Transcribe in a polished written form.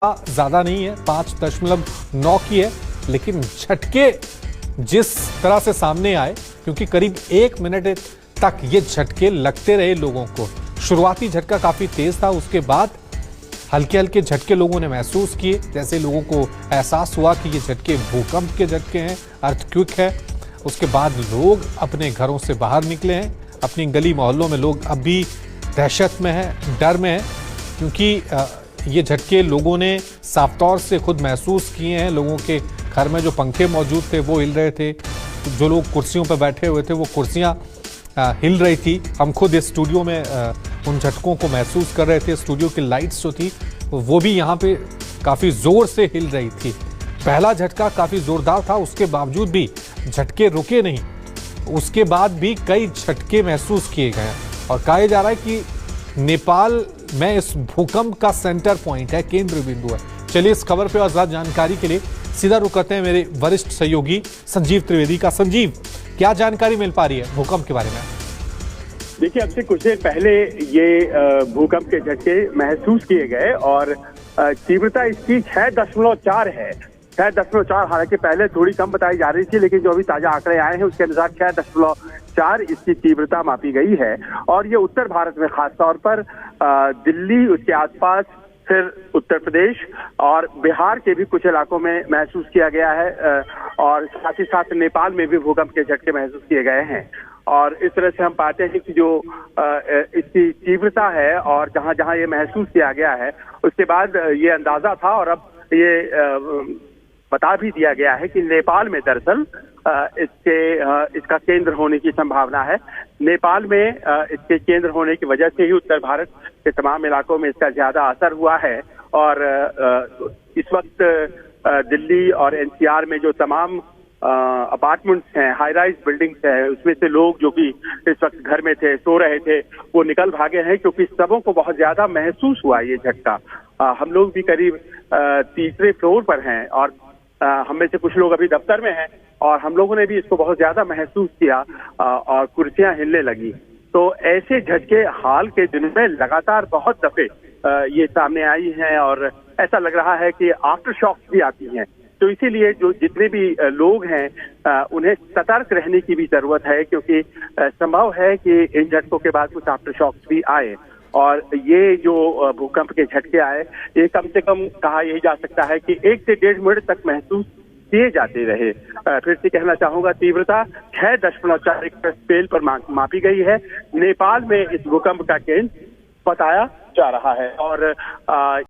ज्यादा नहीं है, 5.9 की है, लेकिन झटके जिस तरह से सामने आए, क्योंकि करीब 1 मिनट तक ये झटके लगते रहे लोगों को। शुरुआती झटका काफी तेज था, उसके बाद हल्के हल्के झटके लोगों ने महसूस किए, जैसे लोगों को एहसास हुआ कि ये झटके भूकंप के झटके हैं, अर्थक्वेक है। उसके बाद लोग अपने घरों से बाहर निकले हैं, अपनी गली मोहल्लों में लोग अब भी दहशत में हैं, डर में हैं, क्योंकि ये झटके लोगों ने साफ तौर से खुद महसूस किए हैं। लोगों के घर में जो पंखे मौजूद थे वो हिल रहे थे, जो लोग कुर्सियों पर बैठे हुए थे वो कुर्सियां हिल रही थी। हम खुद इस स्टूडियो में उन झटकों को महसूस कर रहे थे। स्टूडियो की लाइट्स जो थी वो भी यहाँ पे काफ़ी ज़ोर से हिल रही थी। पहला झटका काफ़ी ज़ोरदार था, उसके बावजूद भी झटके रुके नहीं। उसके बाद भी कई झटके महसूस किए गए और कहा जा रहा है कि नेपाल में इस भूकंप का सेंटर पॉइंट है, केंद्र बिंदु है। चलिए इस खबर पे और ज्यादा जानकारी के लिए सीधा रुक करते हैं मेरे वरिष्ठ सहयोगी संजीव त्रिवेदी का। संजीव, क्या जानकारी मिल पा रही है भूकंप के बारे में? देखिए, अब से कुछ देर पहले ये भूकंप के झटके महसूस किए गए और तीव्रता इसकी 6.4 है। 6.4, हालांकि पहले थोड़ी कम बताई जा रही थी, लेकिन जो अभी ताजा आंकड़े आए हैं उसके अनुसार 6.4 इसकी तीव्रता मापी गई है। और ये उत्तर भारत में खासतौर पर दिल्ली, उसके आसपास, फिर उत्तर प्रदेश और बिहार के भी कुछ इलाकों में महसूस किया गया है और साथ ही साथ नेपाल में भी भूकंप के झटके महसूस किए गए हैं। और इस तरह से हम पाते हैं कि जो इसकी तीव्रता है और जहां जहां ये महसूस किया गया है, उसके बाद ये अंदाजा था और अब ये बता भी दिया गया है कि नेपाल में दरअसल इसका केंद्र होने की संभावना है। नेपाल में इसके केंद्र होने की वजह से ही उत्तर भारत के तमाम इलाकों में इसका ज्यादा असर हुआ है। और इस वक्त दिल्ली और एनसीआर में जो तमाम अपार्टमेंट्स हैं, हाई राइज बिल्डिंग्स हैं, उसमें से लोग जो कि इस वक्त घर में थे, सो रहे थे, वो निकल भागे हैं, क्योंकि सबों को बहुत ज्यादा महसूस हुआ ये झटका। हम लोग भी करीब तीसरे फ्लोर पर हैं और हम में से कुछ लोग अभी दफ्तर में हैं और हम लोगों ने भी इसको बहुत ज्यादा महसूस किया और कुर्सियां हिलने लगी। तो ऐसे झटके हाल के दिनों में लगातार बहुत दफे ये सामने आई हैं और ऐसा लग रहा है कि आफ्टर शॉक्स भी आती हैं। तो इसीलिए जो जितने भी लोग हैं उन्हें सतर्क रहने की भी जरूरत है, क्योंकि संभव है कि इन झटकों के बाद कुछ आफ्टर शॉक्स भी आए। और ये जो भूकंप के झटके आए, ये कम से कम कहा यही जा सकता है कि 1 से 1.5 मिनट तक महसूस किए जाते रहे। फिर से कहना चाहूंगा, तीव्रता 6.4 रिक्टर स्केल पर मापी गई है। नेपाल में इस भूकंप का केंद्र बताया जा रहा है और